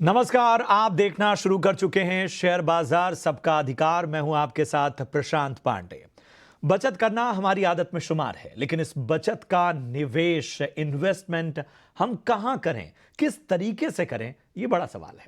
नमस्कार, आप देखना शुरू कर चुके हैं शेयर बाजार सबका अधिकार। मैं हूं आपके साथ प्रशांत पांडे। बचत करना हमारी आदत में शुमार है, लेकिन इस बचत का निवेश, इन्वेस्टमेंट हम कहां करें, किस तरीके से करें, ये बड़ा सवाल है।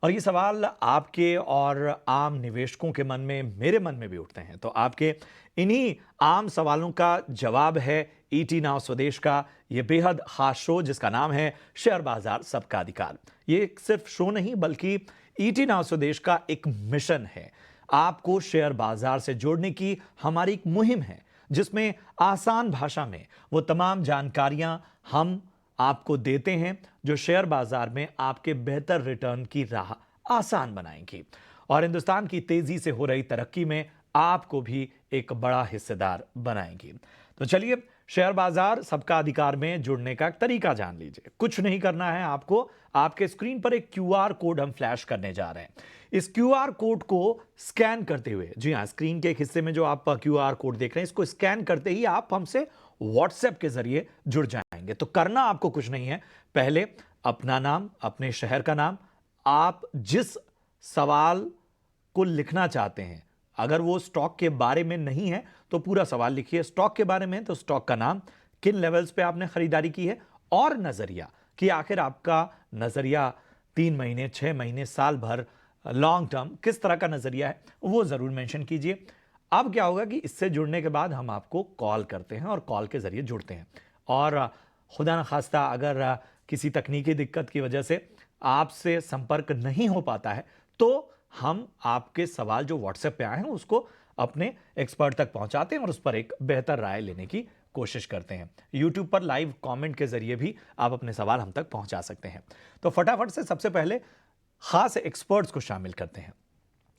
और ये सवाल आपके और आम निवेशकों के मन में, मेरे मन में भी उठते हैं। तो आपके इन्हीं आम सवालों का जवाब है ईटी नाउ स्वदेश का ये बेहद खास शो, जिसका नाम है शेयर बाजार सबका अधिकार। ये सिर्फ शो नहीं, बल्कि ईटी नाउ स्वदेश का एक मिशन है। आपको शेयर बाजार से जोड़ने की हमारी एक मुहिम है, जिसमें आसान भाषा में वो तमाम जानकारियां हम आपको देते हैं जो शेयर बाजार में आपके बेहतर रिटर्न की राह आसान बनाएंगी और हिंदुस्तान की तेजी से हो रही तरक्की में आपको भी एक बड़ा हिस्सेदार बनाएंगी। तो चलिए, शेयर बाजार सबका अधिकार में जुड़ने का तरीका जान लीजिए। कुछ नहीं करना है आपको, आपके स्क्रीन पर एक क्यूआर कोड हम फ्लैश करने जा रहे हैं। इस क्यूआर कोड को स्कैन करते हुए, जी हां, स्क्रीन के एक हिस्से में जो आप क्यूआर कोड देख रहे हैं, इसको स्कैन करते ही आप हमसे व्हाट्सएप के जरिए जुड़ जाएंगे। तो करना आपको कुछ नहीं है, पहले अपना नाम, अपने शहर का नाम, आप जिस सवाल को लिखना चाहते हैं, अगर वो स्टॉक के बारे में नहीं है तो पूरा सवाल लिखिए। स्टॉक के बारे में तो स्टॉक का नाम, किन लेवल्स पे आपने खरीदारी की है, और नजरिया कि आखिर आपका नजरिया 3 महीने, 6 महीने, साल भर, लॉन्ग टर्म किस तरह का नजरिया है, वो जरूर मेंशन कीजिए। अब क्या होगा कि इससे जुड़ने के बाद हम आपको कॉल करते हैं और कॉल के जरिए जुड़ते हैं। और खुदा न खास्ता अगर किसी तकनीकी दिक्कत की वजह से आपसे संपर्क नहीं हो पाता है, तो हम आपके सवाल जो व्हाट्सएप पे आए हैं उसको अपने एक्सपर्ट तक पहुंचाते हैं और उस पर एक बेहतर राय लेने की कोशिश करते हैं। यूट्यूब पर लाइव कमेंट के जरिए भी आप अपने सवाल हम तक पहुंचा सकते हैं। तो फटाफट से सबसे पहले खास एक्सपर्ट्स को शामिल करते हैं।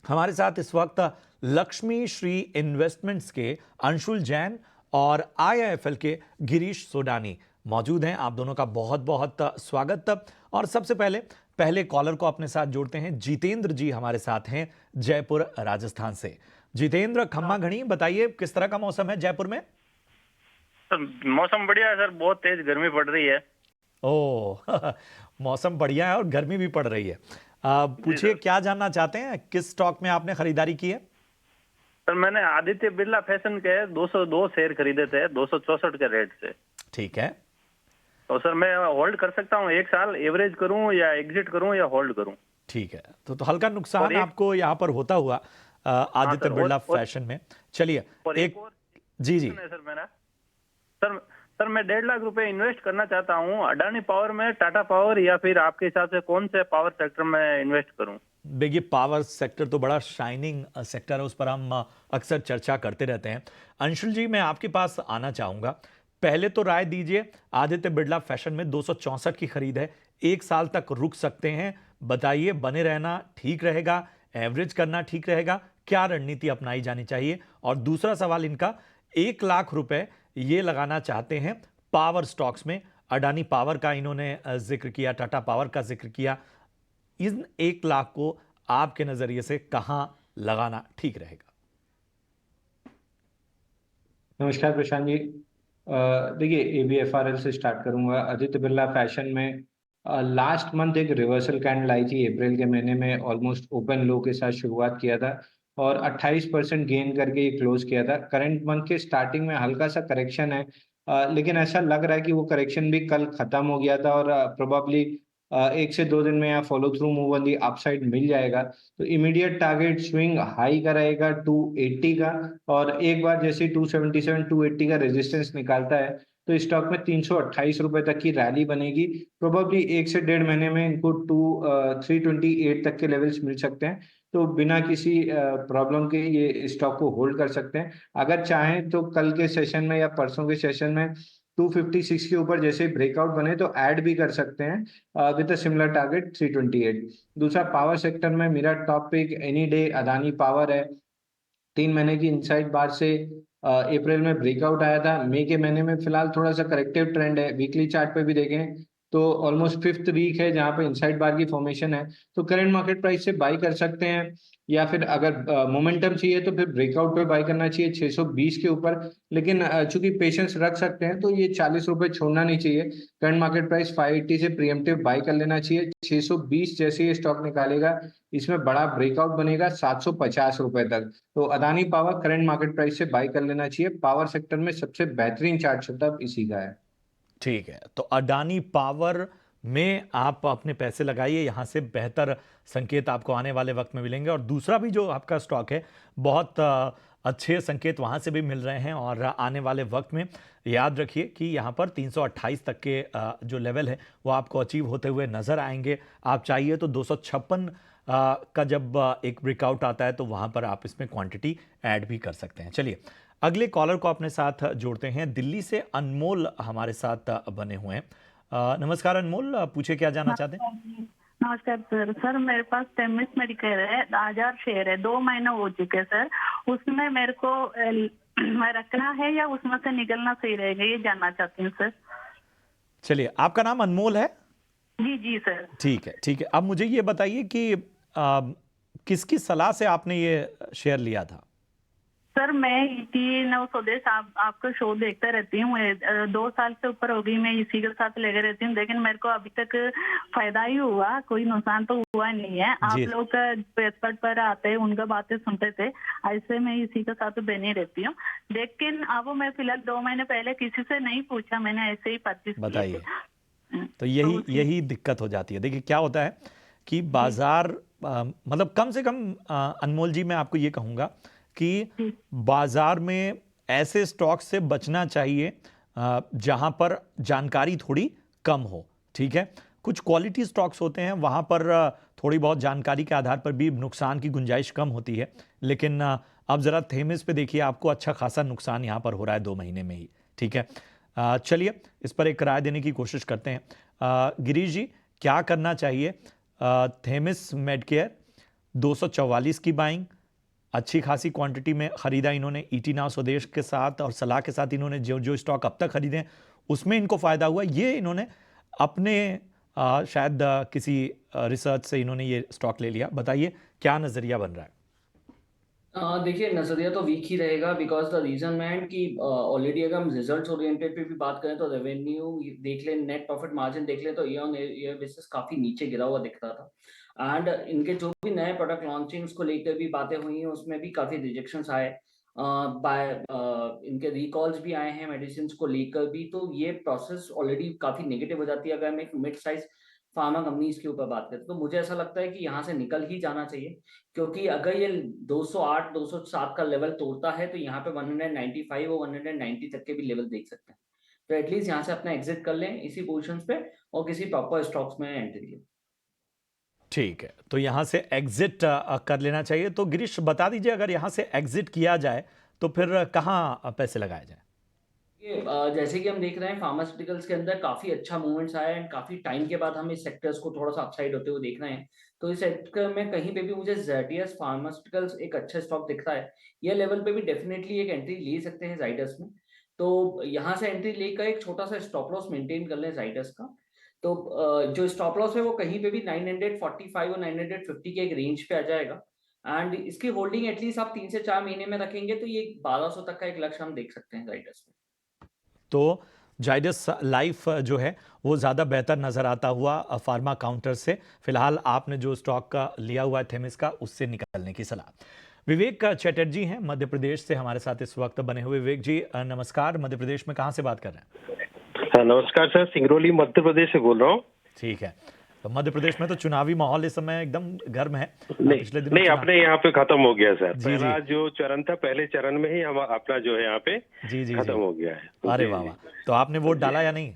हमारे साथ इस वक्त लक्ष्मी श्री इन्वेस्टमेंट्स के अंशुल जैन और आईआईएफएल के गिरीश सोडानी मौजूद हैं। आप दोनों का बहुत बहुत स्वागत। और सबसे पहले कॉलर को अपने साथ जोड़ते हैं। जितेंद्र जी हमारे साथ हैं जयपुर राजस्थान से। जितेंद्र, खम्मा घड़ी, बताइए किस तरह का मौसम है जयपुर में? सर मौसम बढ़िया है सर, बहुत तेज गर्मी पड़ रही है। ओह मौसम बढ़िया है और गर्मी भी पड़ रही है। जी पूछिए, सर। क्या जानना चाहते हैं, किस स्टॉक में आपने खरीदारी की है? सर मैंने आदित्य बिरला फैशन के 202 शेयर खरीदे थे 264 के रेट से। ठीक है, तो सर मैं होल्ड कर सकता हूँ, 1 साल एवरेज करूँ या एग्जिट करूँ या होल्ड करूँ? ठीक है। तो हल्का और नुकसान एक, आपको यहाँ पर होता हुआ हाँ आदित्य सर, बिरला फैशन में। चलिए, और एक, एक और जी जी, है सर मेरा। सर सर मैं 1.5 लाख रुपए इन्वेस्ट करना चाहता हूँ अडानी पावर में, टाटा पावर, या फिर आपके हिसाब से कौन से पावर सेक्टर में इन्वेस्ट करूँ? देखिए, पावर सेक्टर तो बड़ा शाइनिंग सेक्टर है, उस पर हम अक्सर चर्चा करते रहते हैं। अंशुल जी, मैं आपके पास आना चाहूंगा। पहले तो राय दीजिए, आदित्य बिरला फैशन में 264 की खरीद है, 1 साल तक रुक सकते हैं। बताइए, बने रहना ठीक रहेगा, एवरेज करना ठीक रहेगा, क्या रणनीति अपनाई जानी चाहिए? और दूसरा सवाल इनका, 1 लाख रुपए ये लगाना चाहते हैं पावर स्टॉक्स में। अडानी पावर का इन्होंने जिक्र किया, टाटा पावर का जिक्र किया। इन 1 लाख को आपके नजरिए से कहां लगाना ठीक रहेगा? नमस्कार प्रशांत जी। देखिए, ABFRL से स्टार्ट करूंगा। आदित्य बिरला फैशन में लास्ट मंथ एक रिवर्सल कैंडल आई थी, अप्रैल के महीने में ऑलमोस्ट ओपन लो के साथ शुरुआत किया था और 28% गेन करके ये क्लोज किया था। करंट मंथ के स्टार्टिंग में हल्का सा करेक्शन है, लेकिन ऐसा लग रहा है कि वो करेक्शन भी कल खत्म हो गया था और प्रोबेबली 1 से 2 दिन में यहाँ follow through move on the upside मिल जाएगा। तो इमीडिएट टारगेट स्विंग हाई का रहेगा 280 का, और एक बार जैसे 277 280 का रेजिस्टेंस निकालता है तो स्टॉक में 328 रुपए तक की रैली बनेगी। प्रोबेबली 1 से 1.5 महीने में इनको 328 तक के लेवल्स मिल सकते हैं। तो बिना किसी प्रॉब्लम के ये स्टॉक को होल्ड कर सकते हैं। अगर चाहें तो कल के सेशन में या परसों के सेशन में 256 के ऊपर जैसे ब्रेकआउट बने तो ऐड भी कर सकते हैं विद अ सिमिलर टारगेट 328। दूसरा, पावर सेक्टर में मेरा top pick any day Adani power है। 3 महीने की इनसाइड बार से अप्रैल में ब्रेकआउट आया था। मई के महीने में फिलहाल थोड़ा सा करेक्टिव ट्रेंड है। वीकली चार्ट पे भी देखें तो ऑलमोस्ट 5th वीक है जहां पे इनसाइड बार की फॉर्मेशन है, तो करंट मार्केट प्राइस से बाई कर सकते हैं। या फिर अगर मोमेंटम चाहिए तो फिर ब्रेकआउट पे बाई करना चाहिए 620 के ऊपर। लेकिन चूंकि पेशेंस रख सकते हैं तो ये 40 रुपए छोड़ना नहीं चाहिए। करंट मार्केट प्राइस 580 से प्रीएम्प्टिव बाई कर लेना चाहिए। 620 जैसे ये स्टॉक निकालेगा, इसमें बड़ा ब्रेकआउट बनेगा 750 रुपए तक। तो Adani power current market price से बाई कर लेना चाहिए। पावर सेक्टर में सबसे बेहतरीन चार्ट सेटअप इसी का है। ठीक है, तो अडानी पावर में आप अपने पैसे लगाइए, यहां से बेहतर संकेत आपको आने वाले वक्त में मिलेंगे। और दूसरा भी जो आपका स्टॉक है, बहुत अच्छे संकेत वहां से भी मिल रहे हैं। और आने वाले वक्त में याद रखिए कि यहां पर 328 तक के जो लेवल है वो आपको अचीव होते हुए नजर आएंगे। आप चाहिए तो 256 का जब एक ब्रेकआउट आता है तो वहां पर आप इसमें क्वांटिटी ऐड भी कर सकते हैं। चलिए अगले कॉलर को अपने साथ जोड़ते हैं। दिल्ली से अनमोल हमारे साथ बने हुए हैं। नमस्कार अनमोल, पूछे क्या जानना चाहते हैं? नमस्कार सर। सर मेरे पास टेमिस मेडिकेयर है, 1000 शेयर है, 2 महीने हो चुके हैं सर। उसमें मेरे को मैं रखना है या उसमें से निकलना सही रहेगा, ये जानना चाहती हूँ सर। चलिए, आपका नाम अनमोल है? जी जी सर। ठीक है, ठीक है। अब मुझे ये बताइए कि किसकी सलाह से आपने ये शेयर लिया था? सर मैं ईटी नव स्वदेश आपका शो देखता रहती हूँ। 2 साल से ऊपर हो गई मैं इसी के साथ लगे रहती हूँ, लेकिन मेरे को अभी तक फायदा ही हुआ, कोई नुकसान तो हुआ नहीं है। आप जी। लोग वेबसाइट पर आते हैं, उनका बातें सुनते थे, ऐसे मैं इसी के साथ बनी रहती हूँ। लेकिन अब मैं फिलहाल 2 महीने पहले किसी से नहीं पूछा, मैंने ऐसे ही परचेज किए थे। बताइए। तो यही दिक्कत हो जाती है। देखिए क्या होता है कि बाजार मतलब कम से कम अनमोल जी, मैं आपको ये कहूँगा कि बाजार में ऐसे स्टॉक से बचना चाहिए जहां पर जानकारी थोड़ी कम हो। ठीक है, कुछ क्वालिटी स्टॉक्स होते हैं वहां पर थोड़ी बहुत जानकारी के आधार पर भी नुकसान की गुंजाइश कम होती है। लेकिन अब जरा थेमिस पे देखिए, आपको अच्छा खासा नुकसान यहां पर हो रहा है 2 महीने में ही। ठीक है, चलिए इस पर एक राय देने की कोशिश करते हैं। गिरीश जी, क्या करना चाहिए? थेमिस मेडकेयर 244 की बाइंग, अच्छी खासी क्वांटिटी में खरीदा इन्होंने ईटी नाउ स्वदेश के साथ, और सलाह के साथ इन्होंने जो जो स्टॉक अब तक खरीदे उसमें इनको फायदा हुआ। ये इन्होंने अपने शायद किसी रिसर्च से इन्होंने ये स्टॉक ले लिया। बताइए क्या नजरिया बन रहा है? देखिए, नजरिया तो वीक ही रहेगा, बिकॉज द रीजन मैन कि ऑलरेडी अगर हम रिजल्ट्स ओरिएंटेड पे भी बात करें तो रेवेन्यू देख लें, नेट प्रॉफिट मार्जिन देख लें, तो ईयर ऑन ईयर बेसिस काफी नीचे गिरा हुआ दिख रहा था। एंड इनके जो भी नए प्रोडक्ट लॉन्चिंग्स को लेकर भी बातें हुई हैं उसमें भी काफी रिजेक्शंस आए, बाय इनके रिकॉल्स भी आए हैं मेडिसिन को लेकर भी। तो ये प्रोसेस ऑलरेडी काफी नेगेटिव हो जाती है अगर हम एक मिड साइज फार्मा कंपनीज के ऊपर बात करें। तो मुझे ऐसा लगता है कि यहाँ से निकल ही जाना चाहिए, क्योंकि अगर ये 208 207 का लेवल तोड़ता है तो यहाँ पे 195 और 190 तक के भी लेवल देख सकते हैं। तो एटलीस्ट यहाँ से अपना एग्जिट कर लें इसी पोजीशंस पे और किसी प्रॉपर स्टॉक्स में एंट्री लें। ठीक है, तो यहां से एग्जिट कर लेना चाहिए। तो गिरीश बता दीजिए, अगर यहां से एग्जिट किया जाए तो फिर कहां पैसे लगाए जाए? जैसे कि हम देख रहे हैं फार्मास्यूटिकल्स के अंदर काफी अच्छा मूवमेंट्स आया है, काफी टाइम के बाद हम इस सेक्टर्स को थोड़ा सा अपसाइड होते हुए देख रहे हैं। तो इस सेक्टर में कहीं पे भी मुझे जेडिएस फार्मास्यूटिकल्स एक अच्छा स्टॉक दिख रहा है। ये लेवल पे भी डेफिनेटली एक एंट्री ले सकते हैं जाइडस में। तो यहाँ से एंट्री लेकर एक छोटा सा स्टॉप लॉस मेंटेन कर लें जाइडस का। तो जो स्टॉप लॉस है वो कहीं पे भी 945 और 950 के एक रेंज पे आ जाएगा। एंड इसकी होल्डिंग एटलीस्ट आप 3 से 4 महीने में रखेंगे तो ये 1200 तक का एक लक्ष्य हम देख सकते हैं जाइडस में। तो जाइडस लाइफ जो है वो ज़्यादा बेहतर नज़र आता हुआ फार्मा काउंटर से। फिलहाल आपने जो स्टॉक का लिया हुआ है थेमिस का, उससे निकलने की सलाह। विवेक चटर्जी हैं मध्य प्रदेश से हमारे साथ इस वक्त बने हुए। विवेक जी नमस्कार, मध्य प्रदेश में कहाँ से बात कर रहे हैं? हाँ, नमस्कार सर, सिंगरौली मध्य प्रदेश से बोल रहा हूँ। ठीक है, तो मध्य प्रदेश में तो चुनावी माहौल इस समय एकदम गर्म है। पिछले दिनों नहीं, अपने यहाँ पे खत्म हो गया सर। जी, पहला जी। जो चरण था, पहले चरण में ही हम अपना जो है यहाँ पे जी जी खत्म जी। हो गया है। अरे जी, वाह जी। वाह, तो आपने वोट डाला या नहीं?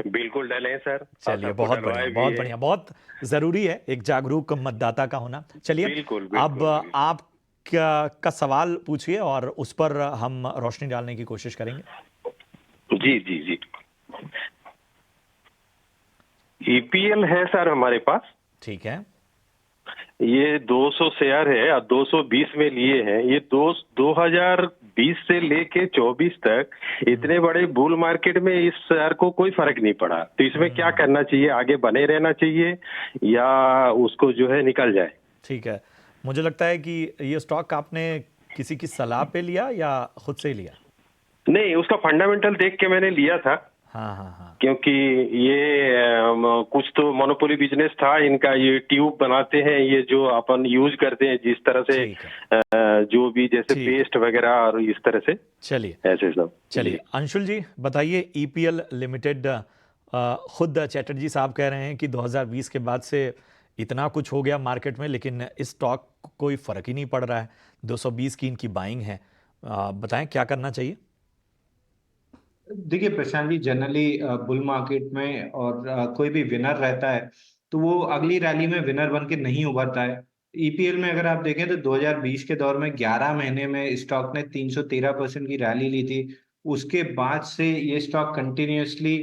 बिल्कुल डाले हैं सर। चलिए, आपको बहुत डलवाए बढ़िया, भी बहुत है। बढ़िया, बहुत जरूरी है एक जागरूक मतदाता का होना। चलिए बिल्कुल, अब बिल्कुल। आप का सवाल पूछिए और उस पर हम रोशनी डालने की कोशिश करेंगे। जी जी जी। ईपीएल है सर हमारे पास। ठीक है। ये 200 शेयर है और 220 में लिए हैं। ये 2020 से लेके 24 तक इतने बड़े बुल मार्केट में इस शेयर को कोई फर्क नहीं पड़ा। तो इसमें क्या करना चाहिए? आगे बने रहना चाहिए या उसको जो है निकल जाए? ठीक है, मुझे लगता है कि ये स्टॉक आपने किसी की सलाह पे लिया या खुद से ही लिया? नहीं, उसका फंडामेंटल देख के मैंने लिया था, हाँ हाँ हाँ, क्योंकि ये कुछ तो मोनोपोली बिजनेस था इनका। ये ट्यूब बनाते हैं, ये जो अपन यूज करते हैं जिस तरह से, ठीक है, जो भी जैसे ठीक। पेस्ट वगैरह और इस तरह से चलिए ऐसे सब। चलिए अंशुल जी बताइए, ईपीएल लिमिटेड खुद चैटर्जी साहब कह रहे हैं कि 2020 के बाद से इतना कुछ हो गया मार्केट में, लेकिन इस स्टॉक को कोई फर्क ही नहीं पड़ रहा है। 220 की इनकी बाइंग है, बताएं क्या करना चाहिए? देखिए Prashant ji, generally bull market में और कोई भी विनर रहता है तो वो अगली रैली में विनर बन के नहीं उभरता है। ईपीएल में अगर आप देखें तो 2020 के दौर में 11 महीने में स्टॉक ने 313% की रैली ली थी। उसके बाद से ये स्टॉक कंटिन्यूअसली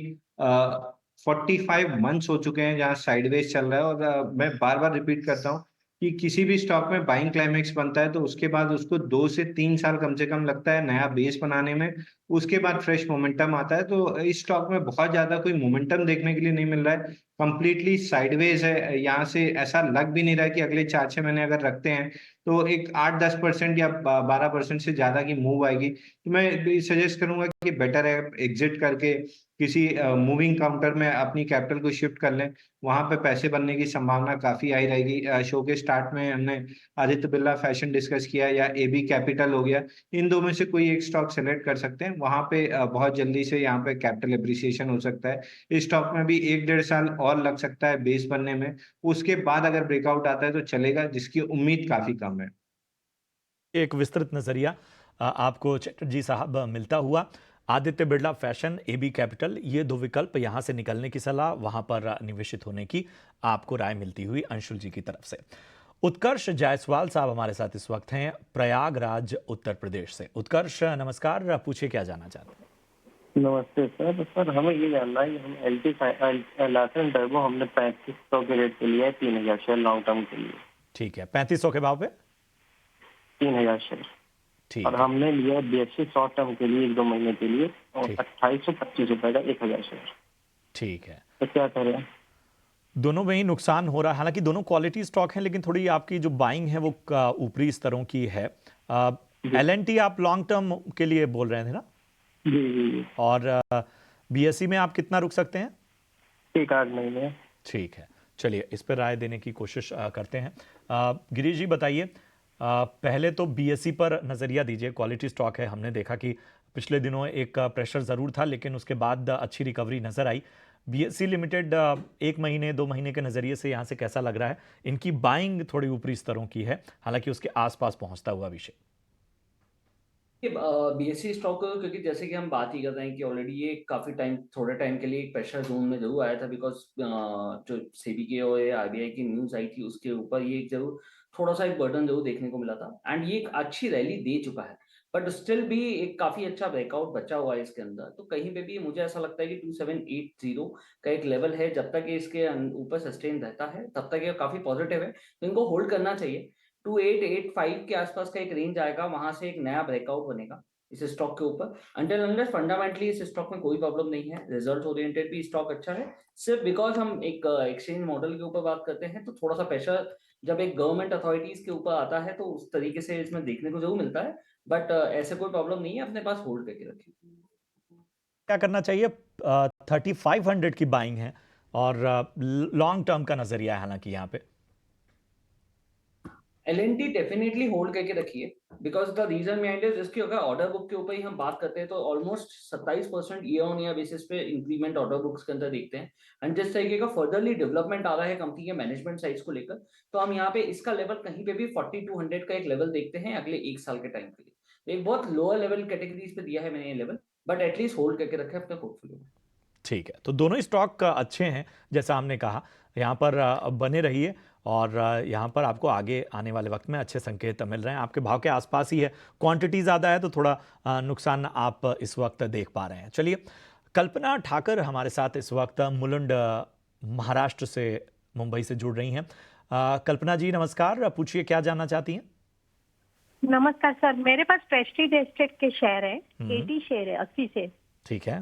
45 मंथ्स हो चुके हैं जहां साइडवेज चल रहा है। और मैं बार बार रिपीट करता हूँ कि किसी भी स्टॉक में बाइंग क्लाइमेक्स बनता है तो उसके बाद उसको 2 से 3 साल कम से कम लगता है नया बेस बनाने में। उसके बाद फ्रेश मोमेंटम आता है। तो इस स्टॉक में बहुत ज्यादा कोई मोमेंटम देखने के लिए नहीं मिल रहा है, कंप्लीटली साइडवेज है। यहाँ से ऐसा लग भी नहीं रहा है कि अगले 4-6 महीने अगर रखते हैं तो एक 8-10% या 12% से ज्यादा की मूव आएगी। तो मैं सजेस्ट करूंगा कि बेटर है एग्जिट करके किसी मूविंग काउंटर में अपनी कैपिटल को शिफ्ट कर लें। वहां पे पैसे बनने की संभावना काफी हाई रहेगी। शो के स्टार्ट में हमने आदित्य बिरला फैशन डिस्कस किया या एबी कैपिटल हो गया, इन दो में से कोई एक स्टॉक सेलेक्ट कर सकते हैं। वहां पे बहुत जल्दी से यहाँ पे कैपिटल एप्रिसिएशन हो सकता है। इस स्टॉक में भी 1-1.5 साल और लग सकता है बेस बनने में। उसके बाद अगर ब्रेकआउट आता है तो चलेगा, जिसकी उम्मीद काफी कम है। एक विस्तृत नजरिया आपको चैटर्जी साहब मिलता हुआ। Aditya Birla fashion, AB capital, ये दो विकल्प, यहां से निकलने की सलाह, वहां पर निवेशित होने की आपको राय मिलती हुई अंशुल जी की तरफ से। उत्कर्ष जायसवाल साहब हमारे साथ इस वक्त हैं प्रयागराज उत्तर प्रदेश से। उत्कर्ष नमस्कार, पूछिए क्या जानना चाहते हैं? नमस्ते सर। सर हमें ये जानना है कि हम लार्सन टर्बो हमने 3500 के रेट पे लिया है, 3000 शेयर लॉन्ग टर्म के लिए। ठीक है, 3500 के भाव पे 3000 शेयर। ठीक और है, हमने लिया बीएससी शॉर्ट टर्म के लिए 1-2 महीने के लिए, और ठीक। 2825 रुपए का 1000 शेयर। ठीक है। तो क्या करें? दोनों में ही नुकसान हो रहा है, हालांकि दोनों क्वालिटी स्टॉक हैं, लेकिन थोड़ी आपकी जो बाइंग है वो ऊपरी स्तरों की है। एलएनटी आप लॉन्ग टर्म के लिए बोल रहे थे ना? जी जी जी। और बीएससी में आप कितना रुक सकते हैं? 1-8 महीने। ठीक है, चलिए इस पर राय देने की कोशिश करते हैं। गिरीश जी बताइए, पहले तो बीएससी पर नज़रिया दीजिए। क्वालिटी स्टॉक है, हमने देखा कि पिछले दिनों एक प्रेशर ज़रूर था, लेकिन उसके बाद अच्छी रिकवरी नज़र आई। बीएससी लिमिटेड 1 महीने 2 महीने के नज़रिए से यहाँ से कैसा लग रहा है? इनकी बाइंग थोड़ी ऊपरी स्तरों की है, हालांकि उसके आसपास पहुँचता हुआ विषय। बीएससी स्टॉक, क्योंकि जैसे कि हम बात ही कर रहे हैं कि ऑलरेडी ये काफी टाइम, थोड़े टाइम के लिए एक प्रेशर जोन में जरूर आया था, बिकॉज जो सेबी के और आरबीआई की न्यूज आई थी उसके ऊपर ये जरूर थोड़ा सा एक बर्डन जरूर देखने को मिला था। एंड ये एक अच्छी रैली दे चुका है, बट स्टिल भी एक काफी अच्छा ब्रेकआउट बचा हुआ है इसके अंदर। तो कहीं पे भी मुझे ऐसा लगता है कि 2780 का एक लेवल है, जब तक ये इसके ऊपर सस्टेन रहता है तब तक ये काफी पॉजिटिव है, तो इनको होल्ड करना चाहिए। 2885 के आसपास का एक रेंज आएगा, वहां से एक नया ब्रेकआउट बनेगा इस स्टॉक के ऊपर। अंटिल अनलेस फंडामेंटली इस स्टॉक में कोई प्रॉब्लम नहीं है, रिजल्ट ओरिएंटेड भी स्टॉक अच्छा है। सिर्फ बिकॉज हम एक एक्सचेंज मॉडल के ऊपर बात करते हैं तो थोड़ा सा प्रेशर जब एक गवर्नमेंट अथॉरिटीज के ऊपर आता है तो उस तरीके से इसमें देखने को जरूर मिलता है, बट ऐसे कोई प्रॉब्लम नहीं है, अपने पास होल्ड करके रखिए। क्या करना चाहिए? 3500 की बाइंग है और लॉन्ग टर्म का नज़रिया है हालांकि यहाँ पे। एलएनटी डेफिनेटली होल्ड करके रखिए, because the reason behind is इसकी अगर ऑर्डर बुक के ऊपर ही हम बात करते हैं तो almost 27% year on year basis पे इंक्रीमेंट ऑर्डर बुक्स के अंदर देखते हैं। एंड जिस तरीके का फर्दरली डेवलपमेंट आ रहा है कंपनी के मैनेजमेंट साइज को लेकर, तो हम यहाँ पे इसका लेवल कहीं पे भी 4200 का एक लेवल देखते हैं अगले 1 साल के टाइम के लिए। एक बहुत लोअर लेवल कैटेगरीज पे दिया है मैंने ये लेवल, बट एटलीस्ट होल्ड करके रखे अपने पोर्टफोलियो में। ठीक है, तो दोनों ही स्टॉक अच्छे हैं, जैसा हमने कहा। यहाँ पर बने रहिए और यहाँ पर आपको आगे आने वाले वक्त में अच्छे संकेत मिल रहे हैं। आपके भाव के आसपास ही है, क्वांटिटी ज़्यादा है तो थोड़ा नुकसान आप इस वक्त देख पा रहे हैं। चलिए, कल्पना ठाकर हमारे साथ इस वक्त मुलुंड महाराष्ट्र से, मुंबई से जुड़ रही हैं। कल्पना जी नमस्कार, पूछिए क्या जानना चाहती हैं? नमस्कार सर, मेरे पास प्रेस्टीज एस्टेट के शेयर है, हम्म। 80 शेयर है, 80 से ठीक है,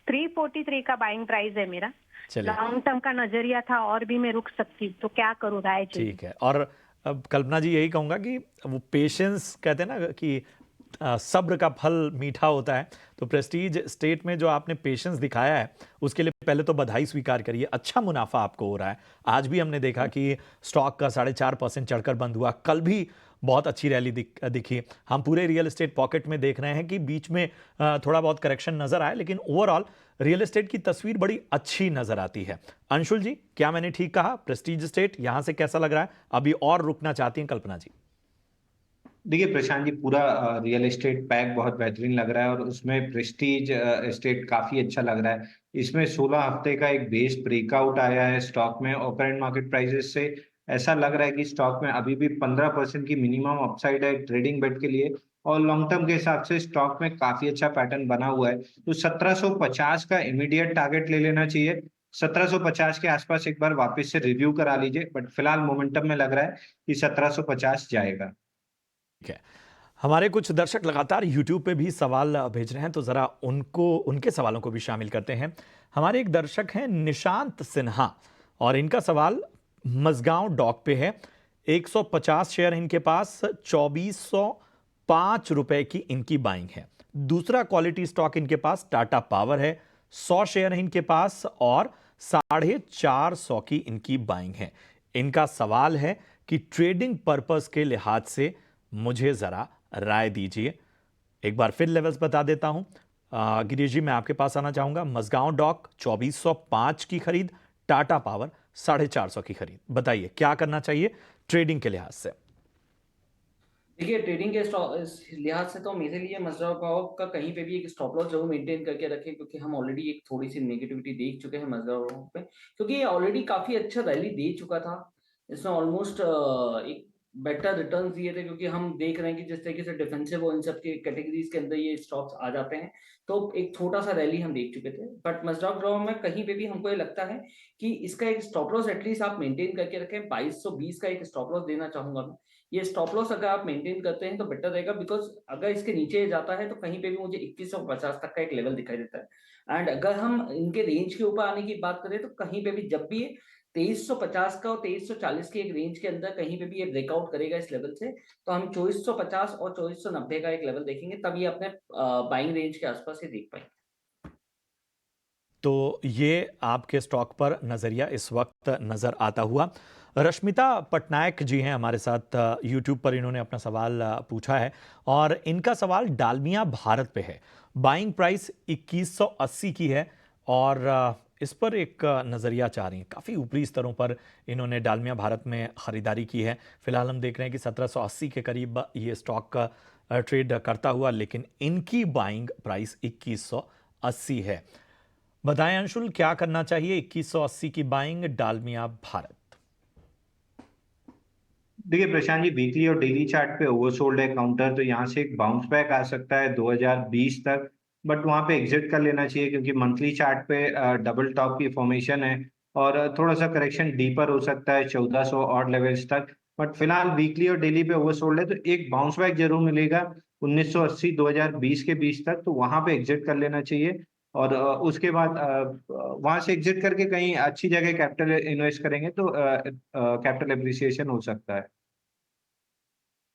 343 का बाइंग प्राइस है मेरा। चलिए लॉन्ग टर्म का नजरिया था और भी मैं रुक सकती, तो क्या करूँ, राय चाहिए। ठीक है। और अब कल्पना जी यही कहूंगा कि वो पेशेंस कहते हैं ना कि सब्र का फल मीठा होता है, तो प्रेस्टीज स्टेट में जो आपने पेशेंस दिखाया है उसके लिए पहले तो बधाई स्वीकार करिए। अच्छा मुनाफा आपको हो रहा है। आज भी हमने देखा कि स्टॉक का 4.5% चढ़कर बंद हुआ, कल भी बहुत अच्छी रैली दिखी। हम पूरे रियल एस्टेट पॉकेट में देख रहे हैं कि बीच में थोड़ा बहुत करेक्शन नजर आया, लेकिन ओवरऑल रियल एस्टेट की तस्वीर बड़ी अच्छी नजर आती है। अंशुल जी, क्या मैंने ठीक कहा? प्रेस्टीज स्टेट यहां से कैसा लग रहा है? अभी और रुकना चाहती हैं कल्पना जी? देखिए प्रशांत जी, पूरा रियल एस्टेट पैक बहुत बेहतरीन लग रहा है और उसमें प्रेस्टीज एस्टेट काफी अच्छा लग रहा है। इसमें 16 हफ्ते का एक बेस ब्रेकआउट आया है स्टॉक में और करंट मार्केट प्राइसेस से ऐसा लग रहा है कि स्टॉक में अभी भी 15% की मिनिमम अपसाइड है ट्रेडिंग बेट के लिए। और लॉन्ग टर्म के हिसाब से स्टॉक में काफी अच्छा पैटर्न बना हुआ है, तो 1750 का इमीडिएट टारगेट ले लेना चाहिए। 1750 के आसपास एक बार वापस से रिव्यू करा लीजिए, बट फिलहाल मोमेंटम में लग रहा है कि 1750 जाएगा। ठीक है। हमारे कुछ दर्शक लगातार YouTube पे भी सवाल भेज रहे हैं, तो जरा उनके सवालों को भी शामिल करते हैं। हमारे एक दर्शक हैं निशांत सिन्हा, और इनका सवाल मजगांव डॉक पे है। 150 शेयर इनके पास, 2405 रुपए की इनकी बाइंग है। दूसरा क्वालिटी स्टॉक इनके पास टाटा पावर है, 100 शेयर है इनके पास और 450 की इनकी बाइंग है। इनका सवाल है कि ट्रेडिंग पर्पस के लिहाज से मुझे जरा राय दीजिए। एक बार फिर लेवल्स बता देता हूं। गिरीश जी, मैं आपके पास आना चाहूंगा। मजगांव डॉक 2405 की खरीद, टाटा पावर 450 की खरीद। बताइए क्या करना चाहिए ट्रेडिंग के लिहाज से? देखिए, ट्रेडिंग के इस लिहाज से तो मेरे लिए मजदूर भाव का कहीं पे भी एक स्टॉप लॉस जरूर मेंटेन करके रखें, क्योंकि हम ऑलरेडी एक थोड़ी सी नेगेटिविटी देख चुके हैं मजदूर भाव पे, क्योंकि ये ऑलरेडी काफी अच्छा रैली दे चुका था। इसमें ऑलमोस्ट एक बेटर रिटर्न्स दिए थे, क्योंकि हम देख रहे हैं कि जिस तरीके से डिफेंसिव और इन सब के कैटेगरीज के अंदर ये स्टॉक्स आ जाते हैं, तो एक छोटा सा रैली हम देख चुके थे। बट मजदूर भाव में कहीं पे भी हमको ये लगता है कि इसका एक स्टॉप लॉस एटलीस्ट आप मेंटेन करके रखें। 2220 का एक स्टॉप लॉस देना चाहूंगा मैं। ये स्टॉप लॉस अगर आप मेंटेन करते हैं तो बेटर रहेगा, बिकॉज अगर इसके नीचे जाता है तो कहीं पे भी मुझे 2150 तक का एक लेवल दिखाई देता है। एंड अगर हम इनके रेंज के ऊपर आने की बात करें तो कहीं पे भी जब भी 2350 का और 2340 के एक रेंज के अंदर कहीं पे भी ये ब्रेकआउट करेगा इस लेवल से, तो हम 2450 और 2490 का एक लेवल देखेंगे, तब ये अपने बाइंग रेंज के आसपास ही देख पाएंगे। तो ये आपके स्टॉक पर नजरिया इस वक्त नजर आता हुआ। रश्मिता पटनायक जी हैं हमारे साथ यूट्यूब पर। इन्होंने अपना सवाल पूछा है और इनका सवाल डालमिया भारत पे है। बाइंग प्राइस 2180 की है और इस पर एक नज़रिया चाह रही हैं। काफ़ी ऊपरी स्तरों पर इन्होंने डालमिया भारत में ख़रीदारी की है। फिलहाल हम देख रहे हैं कि 1780 के करीब ये स्टॉक ट्रेड करता हुआ, लेकिन इनकी बाइंग प्राइस 2180 है। बताएं अंशुल, क्या करना चाहिए 2180 की बाइंग डालमिया भारत? देखिए प्रशांत जी, वीकली और डेली चार्ट पे ओवरसोल्ड है काउंटर, तो यहाँ से एक बाउंस बैक आ सकता है 2020 तक, बट वहाँ पे एग्जिट कर लेना चाहिए, क्योंकि मंथली चार्ट पे डबल टॉप की फॉर्मेशन है और थोड़ा सा करेक्शन डीपर हो सकता है 1400 ऑड लेवल्स तक। बट फिलहाल वीकली और डेली पे ओवरसोल्ड है, तो एक बाउंस बैक जरूर मिलेगा 1980 2020 के बीच तक, तो वहाँ पे एग्जिट कर लेना चाहिए। और उसके बाद वहां से एग्जिट करके कहीं अच्छी जगह कैपिटल इन्वेस्ट करेंगे तो कैपिटल एप्रिसिएशन हो सकता है।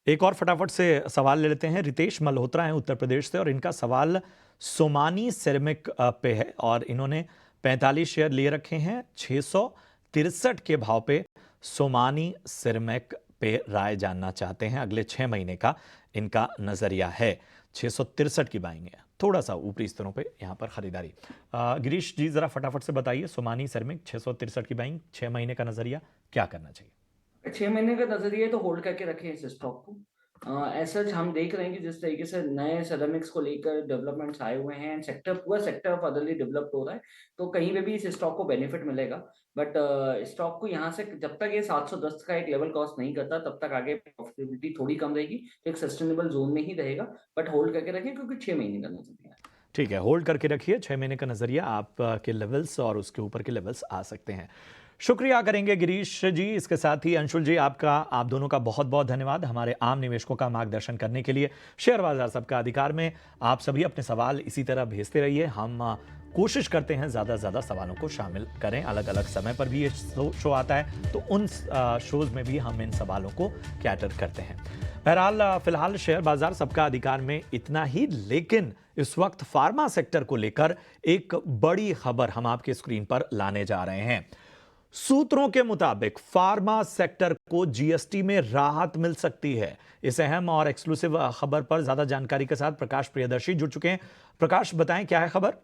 एक और फटाफट से सवाल ले लेते हैं। रितेश मल्होत्रा हैं उत्तर प्रदेश से और इनका सवाल सोमानी सिरेमिक पे है और इन्होंने 45 शेयर लिए रखे हैं 663 के भाव पे। सोमानी सिरेमिक पे राय जानना चाहते हैं। अगले 6 महीने का इनका नजरिया है। 663 की बाइंग है, थोड़ा सा ऊपरी स्तरों पे यहाँ पर खरीदारी। गिरीश जी जरा फटाफट से बताइए, सोमानी सिरेमिक 663 की बाइंग, 6 महीने का नजरिया, क्या करना चाहिए? 6 महीने का नजरिया तो होल्ड करके रखें इस स्टॉक को। ऐसा हम देख रहे हैं कि जिस तरीके से नए सेरामिक्स को लेकर डेवलपमेंट्स आए हुए हैं, सेक्टर पूरा सेक्टर फर्दरली डेवलप हो रहा है, तो कहीं पे भी इस स्टॉक को बेनिफिट मिलेगा। बट स्टॉक को यहाँ से जब तक ये 710 का एक लेवल क्रॉस नहीं करता तब तक आगे प्रॉफिटेबिलिटी थोड़ी कम रहेगी, तो एक सस्टेनेबल जोन में ही रहेगा। बट होल्ड करके रखें क्योंकि 6 महीने का नजरिया है। ठीक है, होल्ड करके रखिए। 6 महीने का नजरिया, आपके लेवल्स और उसके ऊपर के लेवल्स आ सकते हैं। शुक्रिया करेंगे गिरीश जी। इसके साथ ही अंशुल जी, आप दोनों का बहुत बहुत धन्यवाद हमारे आम निवेशकों का मार्गदर्शन करने के लिए। शेयर बाजार सबका अधिकार में आप सभी अपने सवाल इसी तरह भेजते रहिए। हम कोशिश करते हैं ज़्यादा से ज़्यादा सवालों को शामिल करें। अलग अलग समय पर भी ये शो आता है, तो उन शोज़ में भी हम इन सवालों को कैटर करते हैं। बहरहाल फिलहाल शेयर बाजार सबका अधिकार में इतना ही, लेकिन इस वक्त फार्मा सेक्टर को लेकर एक बड़ी खबर हम आपके स्क्रीन पर लाने जा रहे हैं। सूत्रों के मुताबिक फार्मा सेक्टर को जीएसटी में राहत मिल सकती है। इस अहम और एक्सक्लूसिव खबर पर ज्यादा जानकारी के साथ प्रकाश प्रियदर्शी जुड़ चुके हैं। प्रकाश, बताएं क्या है खबर?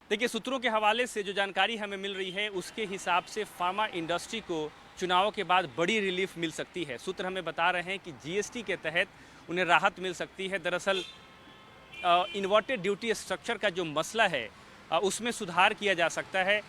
देखिए, सूत्रों के हवाले से जो जानकारी हमें मिल रही है उसके हिसाब से फार्मा इंडस्ट्री को चुनावों के बाद बड़ी रिलीफ मिल सकती है। सूत्र हमें बता रहे हैं कि जीएसटी के तहत उन्हें राहत मिल सकती है। दरअसल इन्वर्टेड ड्यूटी स्ट्रक्चर का जो मसला है उसमें सुधार किया जा सकता है।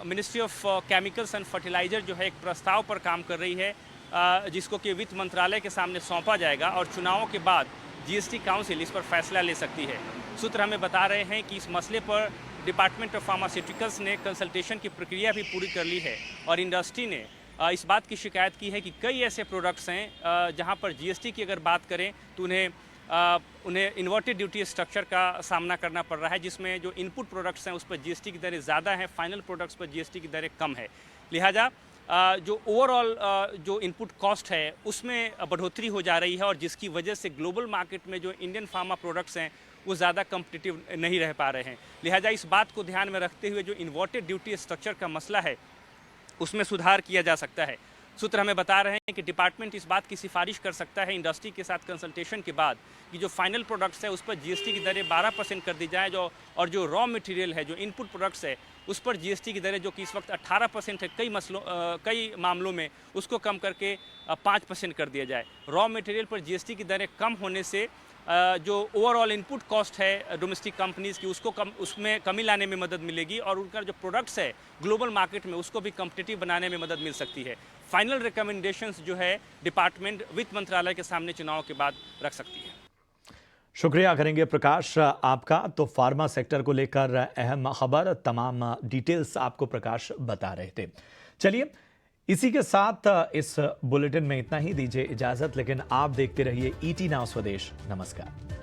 Ministry of chemicals and fertiliser जो है एक प्रस्ताव पर काम कर रही है जिसको कि वित्त मंत्रालय के सामने सौंपा जाएगा और चुनावों के बाद जीएसटी काउंसिल इस पर फैसला ले सकती है। सूत्र हमें बता रहे हैं कि इस मसले पर डिपार्टमेंट ऑफ फार्मास्यूटिकल्स ने कंसल्टेशन की प्रक्रिया भी पूरी कर ली है और इंडस्ट्री ने इस बात की शिकायत की है कि कई ऐसे प्रोडक्ट्स हैं जहां पर जीएसटी की अगर बात करें तो उन्हें इन्वर्टेड ड्यूटी स्ट्रक्चर का सामना करना पड़ रहा है, जिसमें जो इनपुट प्रोडक्ट्स हैं उस पर जीएसटी की दरें ज़्यादा हैं, फाइनल प्रोडक्ट्स पर जीएसटी की दरें कम है। लिहाजा जो ओवरऑल जो इनपुट कॉस्ट है उसमें बढ़ोतरी हो जा रही है और जिसकी वजह से ग्लोबल मार्केट में जो इंडियन फार्मा प्रोडक्ट्स हैं वो ज़्यादा कम्पिटिटिव नहीं रह पा रहे हैं। लिहाजा इस बात को ध्यान में रखते हुए जो इन्वर्टेड ड्यूटी स्ट्रक्चर का मसला है उसमें सुधार किया जा सकता है। सूत्र हमें बता रहे हैं कि डिपार्टमेंट इस बात की सिफारिश कर सकता है इंडस्ट्री के साथ कंसल्टेशन के बाद कि जो फाइनल प्रोडक्ट्स है उस पर जीएसटी की दरें 12% कर दी जाए, और जो रॉ मटेरियल है, जो इनपुट प्रोडक्ट्स है, उस पर जीएसटी की दरें जो कि इस वक्त 18% है कई मामलों में, उसको कम करके 5% कर दिया जाए। रॉ मटेरियल पर जीएसटी की दरें कम होने से जो ओवरऑल इनपुट कॉस्ट है डोमेस्टिक कंपनीज़ की उसमें कमी लाने में मदद मिलेगी और उनका जो प्रोडक्ट्स है ग्लोबल मार्केट में उसको भी कम्पिटिटिव बनाने में मदद मिल सकती है। फाइनल रिकमेंडेशंस जो है डिपार्टमेंट वित्त मंत्रालय के सामने चुनाव के बाद रख सकती है। शुक्रिया करेंगे प्रकाश आपका। तो फार्मा सेक्टर को लेकर अहम खबर, तमाम डिटेल्स आपको प्रकाश बता रहे थे। चलिए, इसी के साथ इस बुलेटिन में इतना ही। दीजिए इजाजत, लेकिन आप देखते रहिए ईटी नाउ स्वदेश। नमस्कार।